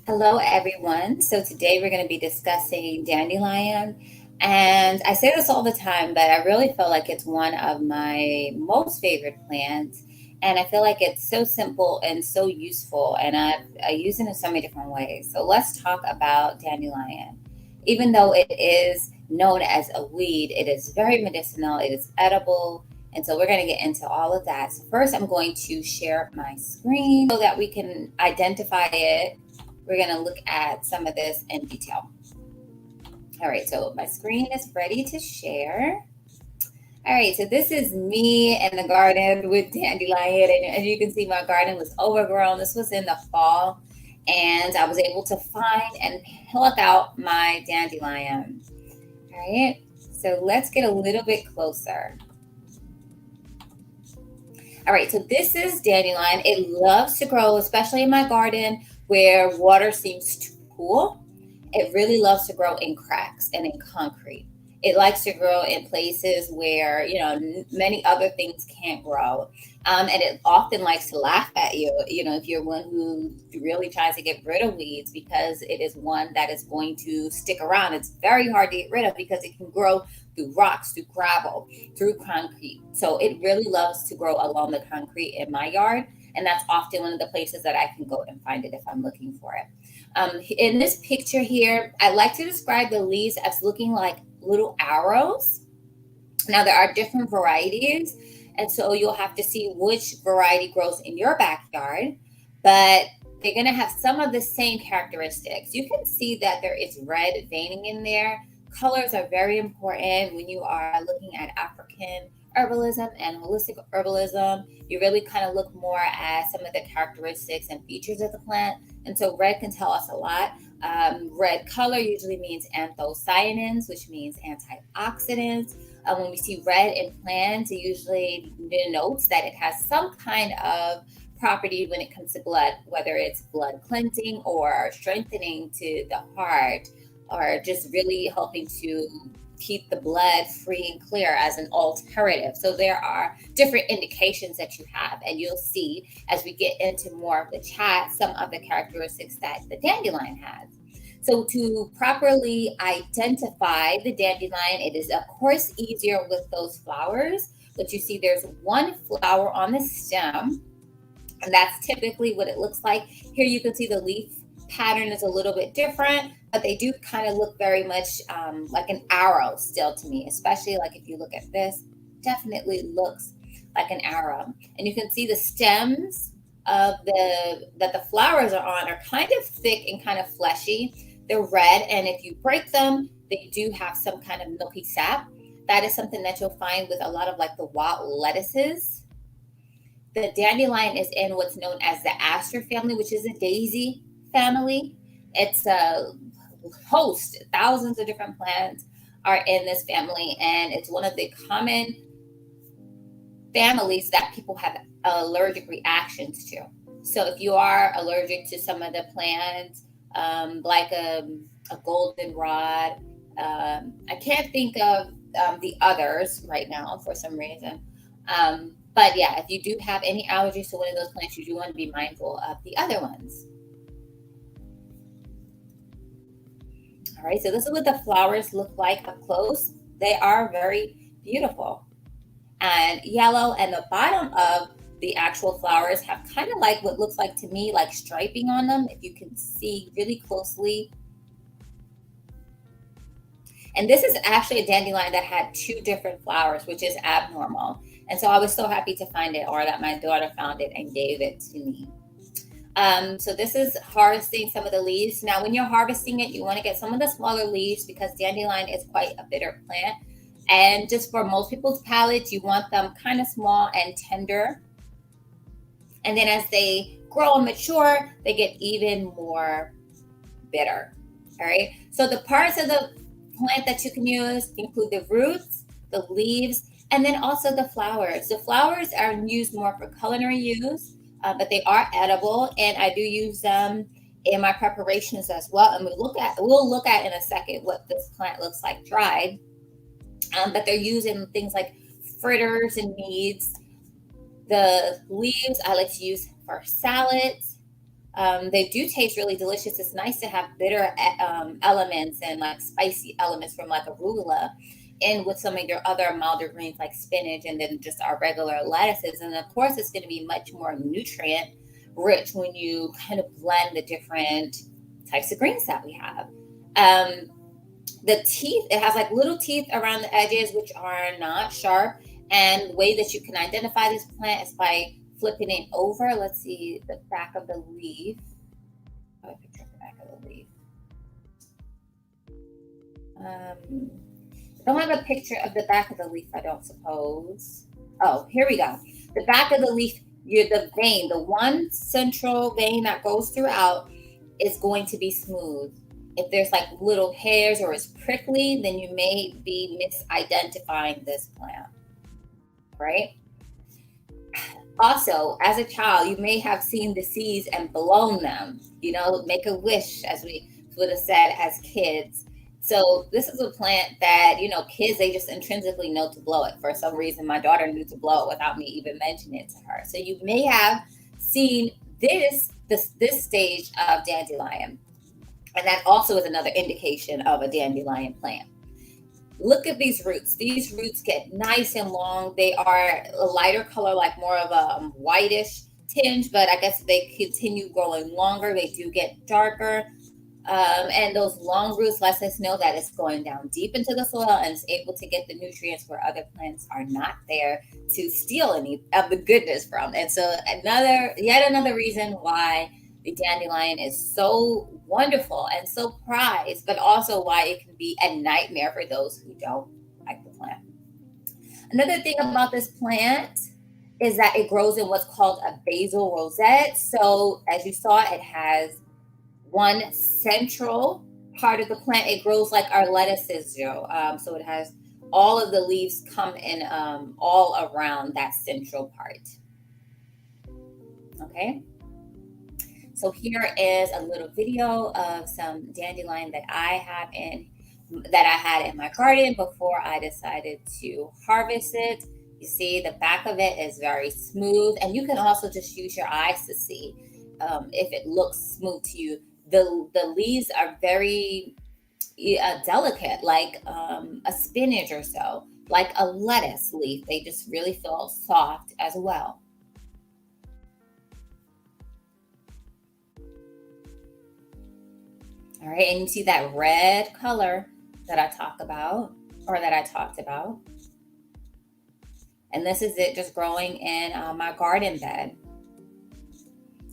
Hello, everyone. So today we're going to be discussing dandelion. And I say this all the time, but I really feel like it's one of my most favorite plants. And I feel like it's so simple and so useful. And I use it in so many different ways. So let's talk about dandelion. Even though it is known as a weed, it is very medicinal, it is edible. And so we're going to get into all of that. So first, I'm going to share my screen so that we can identify it. We're going to look at some of this in detail. All right, so my screen is ready to share. All right, so this is me in the garden with dandelion. And as you can see, my garden was overgrown. This was in the fall, and I was able to find and pluck out my dandelion. All right, so let's get a little bit closer. All right, so this is dandelion. It loves to grow, especially in my garden where water seems too cool. It really loves to grow in cracks and in concrete. It likes to grow in places where, many other things can't grow. And it often likes to laugh at you, if you're one who really tries to get rid of weeds, because it is one that is going to stick around. It's very hard to get rid of because it can grow through rocks, through gravel, through concrete. So it really loves to grow along the concrete in my yard. And that's often one of the places that I can go and find it if I'm looking for it. In this picture here, I like to describe the leaves as looking like little arrows. Now, there are different varieties, and so you'll have to see which variety grows in your backyard, but they're going to have some of the same characteristics. You can see that there is red veining in there. Colors are very important when you are looking at African herbalism and holistic herbalism. You really kind of look more at some of the characteristics and features of the plant. And so red can tell us a lot. Red color usually means anthocyanins, which means antioxidants. When we see red in plants, it usually denotes that it has some kind of property when it comes to blood, whether it's blood cleansing or strengthening to the heart, or just really helping to keep the blood free and clear as an alternative. So there are different indications that you have, and you'll see as we get into more of the chat some of the characteristics that the dandelion has. So to properly identify the dandelion, it is of course easier with those flowers. But you see there's one flower on the stem, and that's typically what it looks like. Here you can see the leaf pattern is a little bit different, but they do kind of look very much like an arrow still to me, especially like if you look at this, definitely looks like an arrow. And you can see the stems of the flowers are on are kind of thick and kind of fleshy. They're red, and if you break them, they do have some kind of milky sap. That is something that you'll find with a lot of like the wild lettuces. The dandelion is in what's known as the aster family, which is a daisy family. It's a host, thousands of different plants are in this family, and it's one of the common families that people have allergic reactions to. So if you are allergic to some of the plants, like a goldenrod, I can't think of the others right now for some reason. But yeah, if you do have any allergies to one of those plants, you do want to be mindful of the other ones. All right, so this is what the flowers look like up close. They are very beautiful and yellow, and the bottom of the actual flowers have kind of like what looks like to me like striping on them, if you can see really closely. And this is actually a dandelion that had two different flowers, which is abnormal. And so I was so happy to find it, or that my daughter found it and gave it to me. So this is harvesting some of the leaves. Now, when you're harvesting it, you want to get some of the smaller leaves because dandelion is quite a bitter plant. And just for most people's palates, you want them kind of small and tender. And then as they grow and mature, they get even more bitter. All right. So the parts of the plant that you can use include the roots, the leaves, and then also the flowers. The flowers are used more for culinary use, but they are edible, and I do use them in my preparations as well. And we'll look at in a second what this plant looks like dried. But they're used in things like fritters and meats. The leaves I like to use for salads. They do taste really delicious. It's nice to have bitter elements and like spicy elements from like arugula in with some of your other milder greens like spinach and then just our regular lettuces. And of course, it's going to be much more nutrient rich when you kind of blend the different types of greens that we have. Um, the teeth, it has like little teeth around the edges, which are not sharp. And the way that you can identify this plant is by flipping it over. Let's see the back of the leaf. Oh, a picture of the back of the leaf. I don't have a picture of the back of the leaf, I don't suppose. Oh, here we go. The back of the leaf, the vein, the one central vein that goes throughout is going to be smooth. If there's like little hairs or it's prickly, then you may be misidentifying this plant, right? Also, as a child, you may have seen the seeds and blown them, make a wish, as we would have said as kids. So this is a plant that, kids, they just intrinsically know to blow it. For some reason, my daughter knew to blow it without me even mentioning it to her. So you may have seen this stage of dandelion. And that also is another indication of a dandelion plant. Look at these roots. These roots get nice and long. They are a lighter color, like more of a whitish tinge, but I guess they continue growing longer. They do get darker. And those long roots lets us know that it's going down deep into the soil and it's able to get the nutrients where other plants are not there to steal any of the goodness from. And so yet another reason why the dandelion is so wonderful and so prized, but also why it can be a nightmare for those who don't like the plant. Another thing about this plant is that it grows in what's called a basal rosette. So as you saw, it has one central part of the plant. It grows like our lettuces do. So it has all of the leaves come in all around that central part. Okay. So here is a little video of some dandelion that I had in my garden before I decided to harvest it. You see the back of it is very smooth, and you can also just use your eyes to see if it looks smooth to you. The leaves are very delicate, like a spinach or so, like a lettuce leaf. They just really feel soft as well. All right, and you see that red color that I talked about. And this is it just growing in my garden bed.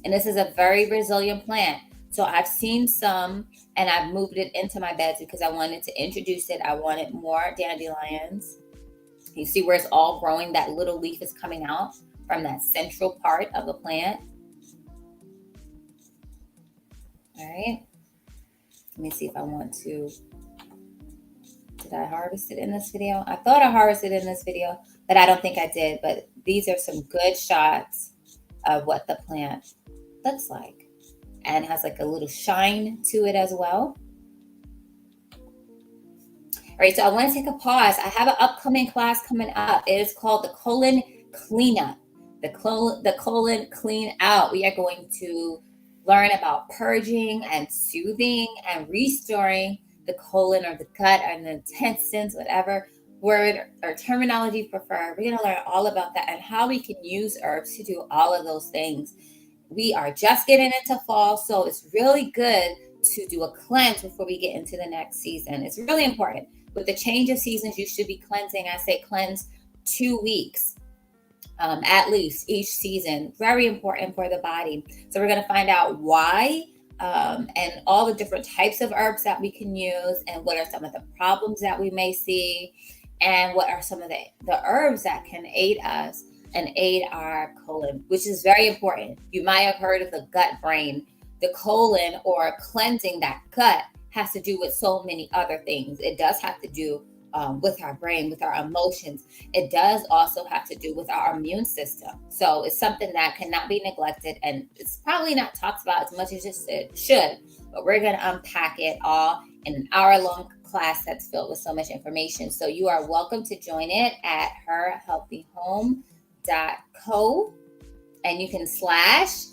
And this is a very resilient plant. So I've seen some and I've moved it into my beds because I wanted to introduce it. I wanted more dandelions. You see where it's all growing, that little leaf is coming out from that central part of the plant. All right. Let me see if I want to. Did I harvest it in this video? I thought I harvested it in this video, but I don't think I did. But these are some good shots of what the plant looks like. And has like a little shine to it as well. All right, so I want to take a pause. I have an upcoming class coming up. It is called the colon cleanup. The colon clean out. We are going to learn about purging and soothing and restoring the colon or the gut and the intestines, whatever word or terminology you prefer. We're going to learn all about that and how we can use herbs to do all of those things. We are just getting into fall, so it's really good to do a cleanse before we get into the next season. It's really important. With the change of seasons, you should be cleansing. I say cleanse 2 weeks. At least each season. Very important for the body. So we're going to find out why and all the different types of herbs that we can use and what are some of the problems that we may see and what are some of the herbs that can aid us and aid our colon, which is very important. You might have heard of the gut brain. The colon or cleansing that gut has to do with so many other things. It does have to do with our brain, with our emotions. It does also have to do with our immune system. So it's something that cannot be neglected, and it's probably not talked about as much as it should, but we're going to unpack it all in an hour-long class that's filled with so much information. So you are welcome to join it at herhealthyhome.co, and you can /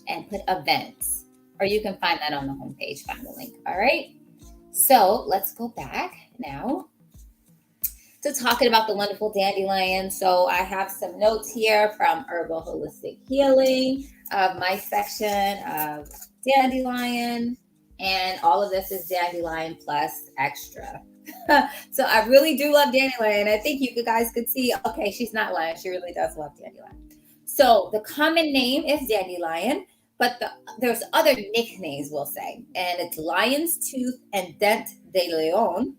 and put events, or you can find that on the homepage, find the link. All right. So let's go back now to talking about the wonderful dandelion. So I have some notes here from Herbal Holistic Healing of my section of dandelion. And all of this is dandelion plus extra. So I really do love dandelion. I think you guys could see, okay, she's not lying. She really does love dandelion. So the common name is dandelion, but there's other nicknames, we'll say. And it's lion's tooth and dent de leon.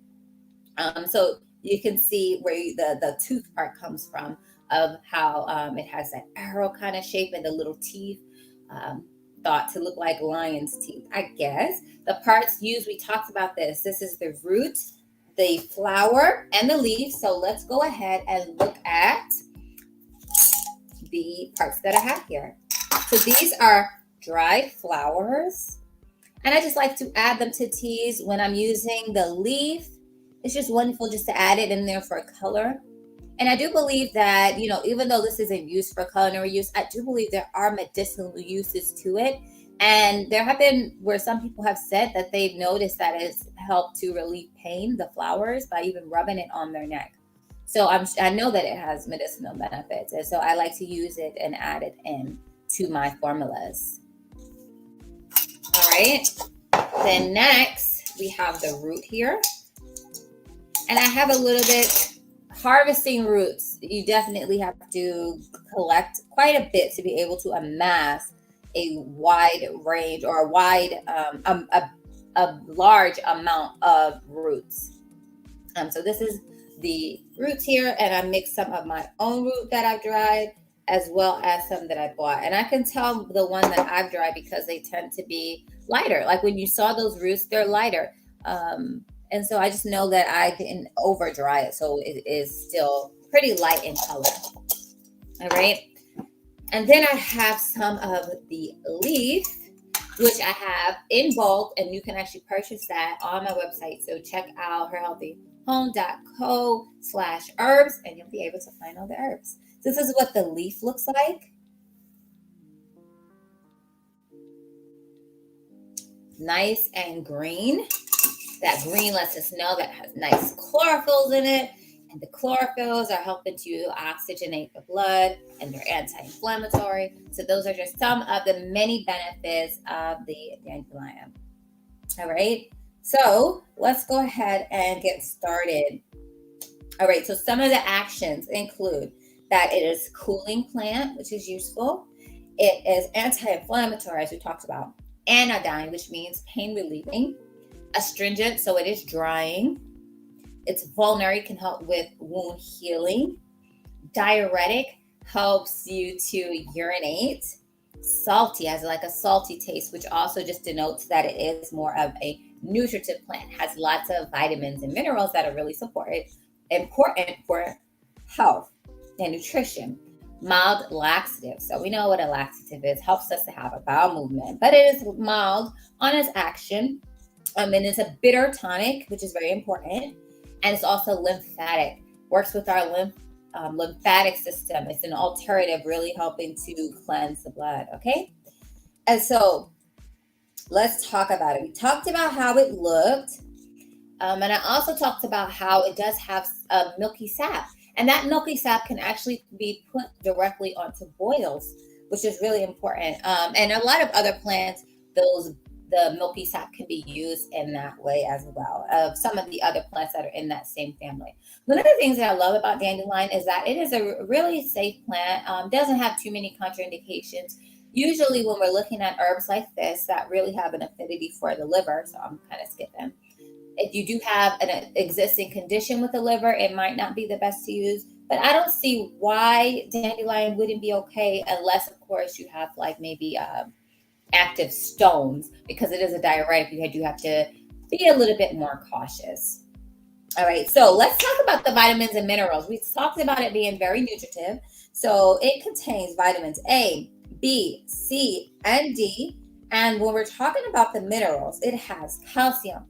So you can see where the tooth part comes from, of how it has that arrow kind of shape and the little teeth, thought to look like lion's teeth, I guess. The parts used, we talked about this. This is the root, the flower, and the leaf. So let's go ahead and look at the parts that I have here. So these are dried flowers, and I just like to add them to teas when I'm using the leaf. It's just wonderful just to add it in there for color. And I do believe that, even though this isn't used for culinary use, I do believe there are medicinal uses to it. And there have been where some people have said that they've noticed that it's helped to relieve pain, the flowers, by even rubbing it on their neck. So I know that it has medicinal benefits. And so I like to use it and add it in to my formulas. All right. Then next, we have the root here. And I have a little bit harvesting roots. You definitely have to collect quite a bit to be able to amass a wide range, or a large amount of roots. So this is the roots here, and I mixed some of my own root that I've dried as well as some that I bought. And I can tell the one that I've dried because they tend to be lighter. Like when you saw those roots, they're lighter. And so I just know that I didn't over dry it. So it is still pretty light in color. All right. And then I have some of the leaf, which I have in bulk, and you can actually purchase that on my website. So check out herhealthyhome.co/herbs, and you'll be able to find all the herbs. This is what the leaf looks like. Nice and green. That green lets us know that it has nice chlorophylls in it. And the chlorophylls are helping to oxygenate the blood, and they're anti-inflammatory. So those are just some of the many benefits of the dandelion. All right. So let's go ahead and get started. All right. So some of the actions include that it is a cooling plant, which is useful. It is anti-inflammatory, as we talked about. Anodyne, which means pain relieving. Astringent, so it is drying. It's vulnerary, can help with wound healing. Diuretic, helps you to urinate. Salty, has like a salty taste, which also just denotes that it is more of a nutritive plant. Has lots of vitamins and minerals that are really important for health and nutrition. Mild laxative, so we know what a laxative is. Helps us to have a bowel movement, but it is mild on its action. And it's a bitter tonic, which is very important. And it's also lymphatic. Works with our lymphatic system. It's an alternative, really helping to cleanse the blood, okay? And so let's talk about it. We talked about how it looked. And I also talked about how it does have a milky sap. And that milky sap can actually be put directly onto boils, which is really important. And a lot of other plants, the milky sap can be used in that way as well, of some of the other plants that are in that same family. One of the things that I love about dandelion is that it is a really safe plant. Doesn't have too many contraindications. Usually when we're looking at herbs like this that really have an affinity for the liver, so I'm kind of skipping. If you do have an existing condition with the liver, it might not be the best to use. But I don't see why dandelion wouldn't be okay, unless, of course, you have like maybe active stones, because it is a diuretic. You do have to be a little bit more cautious. All right, so let's talk about the vitamins and minerals. We talked about it being very nutritive. So it contains vitamins A, B, C, and D. And when we're talking about the minerals, it has calcium,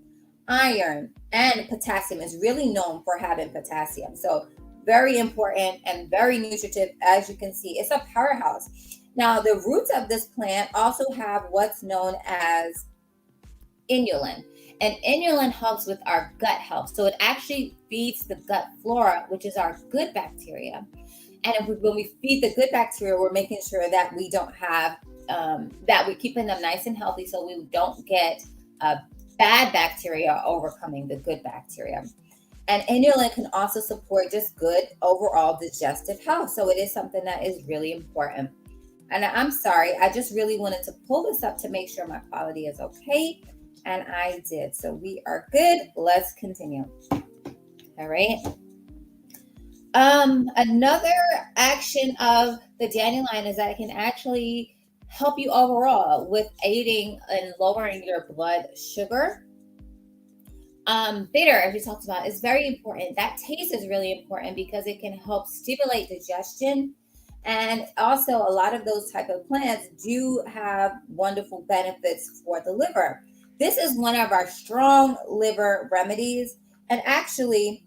iron, and potassium. Is really known for having potassium. So very important and very nutritive. As you can see, it's a powerhouse. Now, the roots of this plant also have what's known as inulin. And inulin helps with our gut health. So it actually feeds the gut flora, which is our good bacteria. And when we feed the good bacteria, we're making sure that we don't have, that we're keeping them nice and healthy so we don't get bad bacteria overcoming the good bacteria. And inulin can also support just good overall digestive health. So it is something that is really important. And I'm sorry, I just really wanted to pull this up to make sure my quality is okay. And I did. So we are good. Let's continue. All right. Another action of the dandelion is that it can actually help you overall with aiding and lowering your blood sugar. Bitter, as we talked about, is very important. That taste is really important because it can help stimulate digestion. And also, a lot of those type of plants do have wonderful benefits for the liver. This is one of our strong liver remedies. And actually,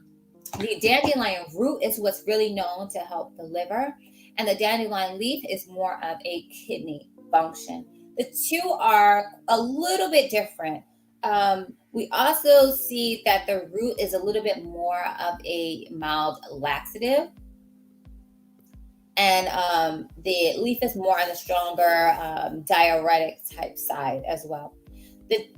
the dandelion root is what's really known to help the liver, and the dandelion leaf is more of a kidney function. The two are a little bit different. We also see that the root is a little bit more of a mild laxative, and the leaf is more on the stronger diuretic type side as well.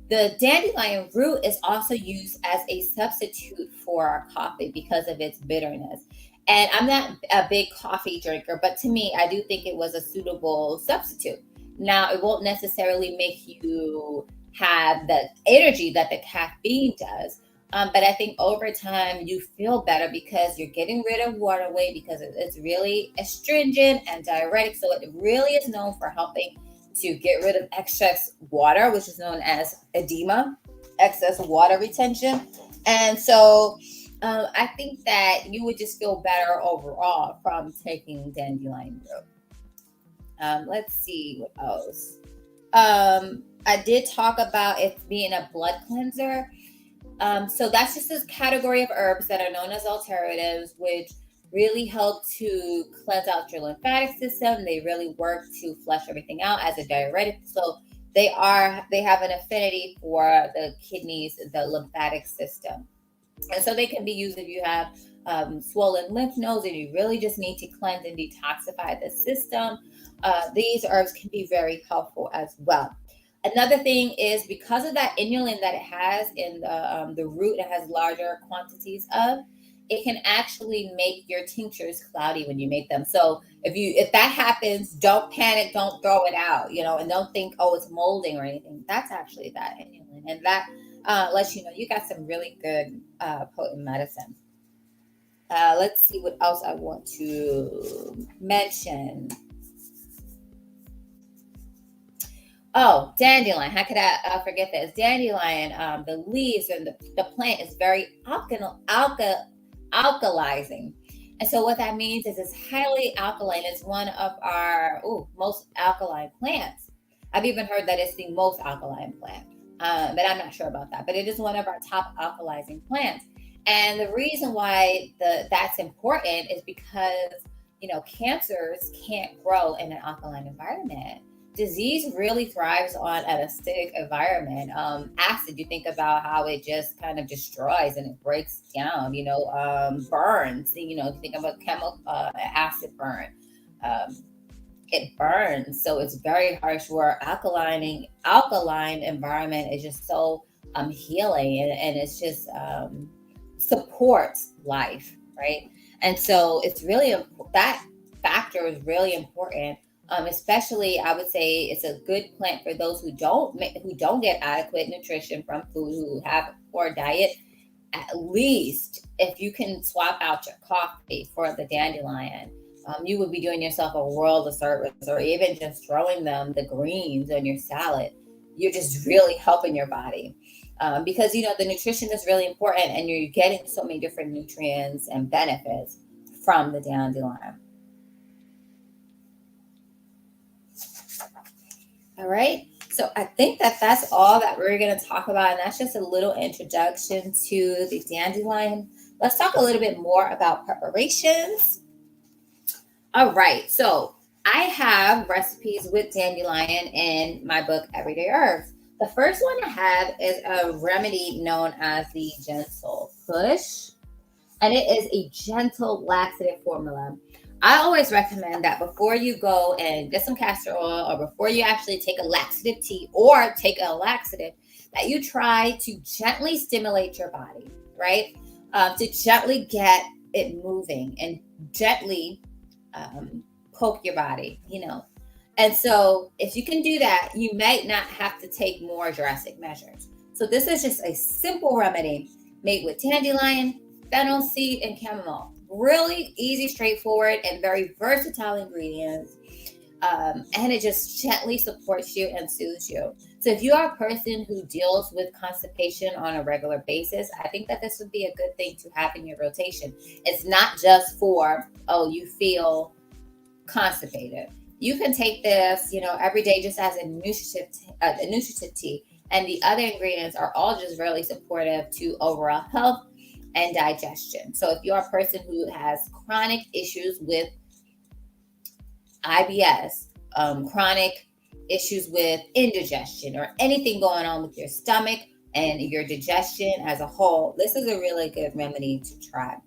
The dandelion root is also used as a substitute for our coffee because of its bitterness. And I'm not a big coffee drinker, but to me, I do think it was a suitable substitute. Now, it won't necessarily make you have the energy that the caffeine does. But I think over time you feel better because you're getting rid of water weight because it's really astringent and diuretic. So it really is known for helping to get rid of excess water, which is known as edema, excess water retention. And so I think that you would just feel better overall from taking dandelion root. Let's see what else. I did talk about it being a blood cleanser. So that's just this category of herbs that are known as alternatives, which really help to cleanse out your lymphatic system. They really work to flush everything out as a diuretic. So they have an affinity for the kidneys, the lymphatic system. And so they can be used if you have swollen lymph nodes and you really just need to cleanse and detoxify the system. These herbs can be very helpful as well. Another thing is because of that inulin that it has in the root, it has larger quantities of. It can actually make your tinctures cloudy when you make them. So if that happens, don't panic, don't throw it out, and don't think, oh, it's molding or anything. That's actually that inulin, and that lets you know you got some really good potent medicine. Let's see what else I want to mention. Oh, dandelion. How could I forget this? Dandelion, the leaves and the plant is very alkalizing. And so what that means is it's highly alkaline. It's one of our most alkaline plants. I've even heard that it's the most alkaline plant, but I'm not sure about that. But it is one of our top alkalizing plants. And the reason why that's important is because cancers can't grow in an alkaline environment. Disease really thrives on an acidic environment. Acid, you think about how it just kind of destroys and it breaks down, burns. You think about chemical acid burn. It burns. So it's very harsh where alkaline environment is just so healing and it's just supports life, right? And so it's really that factor is really important. Especially, I would say it's a good plant for those who don't get adequate nutrition from food, who have a poor diet. At least if you can swap out your coffee for the dandelion, you would be doing yourself a world of service. Or even just throwing the greens on your salad, you're just really helping your body. Because the nutrition is really important, and you're getting so many different nutrients and benefits from the dandelion. All right. So I think that's all that we're going to talk about. And that's just a little introduction to the dandelion. Let's talk a little bit more about preparations. All right. So I have recipes with dandelion in my book, Everyday Herbs. The first one I have is a remedy known as the Gentle Push, and it is a gentle laxative formula. I always recommend that before you go and get some castor oil, or before you actually take a laxative tea or take a laxative, that you try to gently stimulate your body, right? To gently get it moving and gently um, poke your body, And so, if you can do that, you might not have to take more drastic measures. So, this is just a simple remedy made with dandelion, fennel seed, and chamomile. Really easy, straightforward, and very versatile ingredients. And it just gently supports you and soothes you. So, if you are a person who deals with constipation on a regular basis, I think that this would be a good thing to have in your rotation. It's not just for, oh, you feel constipated. You can take this, every day just as a nutritive tea. And the other ingredients are all just really supportive to overall health and digestion. So if you're a person who has chronic issues with IBS, chronic issues with indigestion, or anything going on with your stomach and your digestion as a whole, this is a really good remedy to try.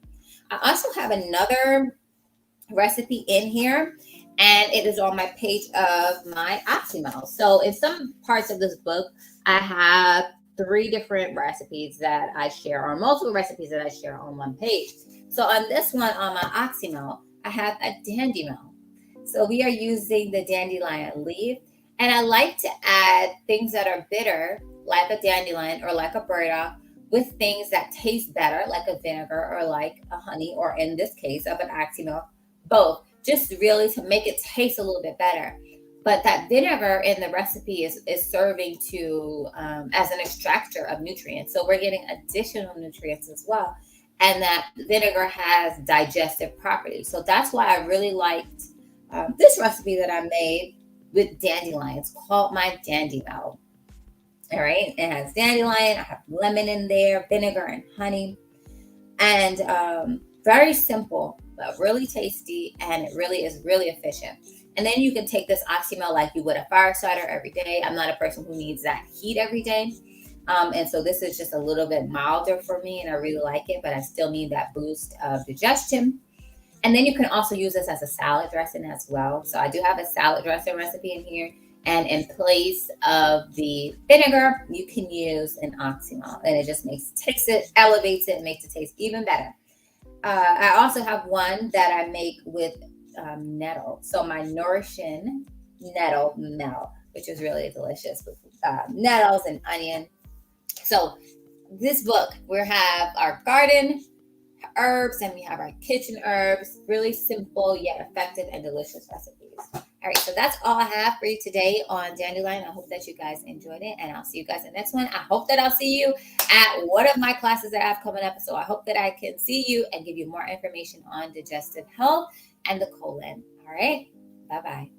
I also have another recipe in here, and it is on my page of my Oxymel. So in some parts of this book, I have 3 different recipes that I share, or multiple recipes that I share on one page. So on this one, on my Oxymel, I have a dandelion. So we are using the dandelion leaf, and I like to add things that are bitter, like a dandelion or like a burdock, with things that taste better, like a vinegar or like a honey, or in this case of an Oxymel, both, just really to make it taste a little bit better. But that vinegar in the recipe is serving to as an extractor of nutrients. So we're getting additional nutrients as well. And that vinegar has digestive properties. So that's why I really liked this recipe that I made with dandelion. It's called my dandelion. All right. It has dandelion. I have lemon in there, vinegar and honey. And very simple, but really tasty, and it really is really efficient. And then you can take this Oxymel like you would a fire starter every day. I'm not a person who needs that heat every day. And so this is just a little bit milder for me, and I really like it, but I still need that boost of digestion. And then you can also use this as a salad dressing as well. So I do have a salad dressing recipe in here. And in place of the vinegar, you can use an Oxymel, and it just elevates it, and makes it taste even better. I also have one that I make with nettle. So my nourishing nettle mel, which is really delicious with nettles and onion. So this book, we have our garden herbs and we have our kitchen herbs. Really simple yet effective and delicious recipes. All right, so that's all I have for you today on dandelion. I hope that you guys enjoyed it, and I'll see you guys in the next one. I hope that I'll see you at one of my classes that I have coming up. So I hope that I can see you and give you more information on digestive health and the colon. All right, bye-bye.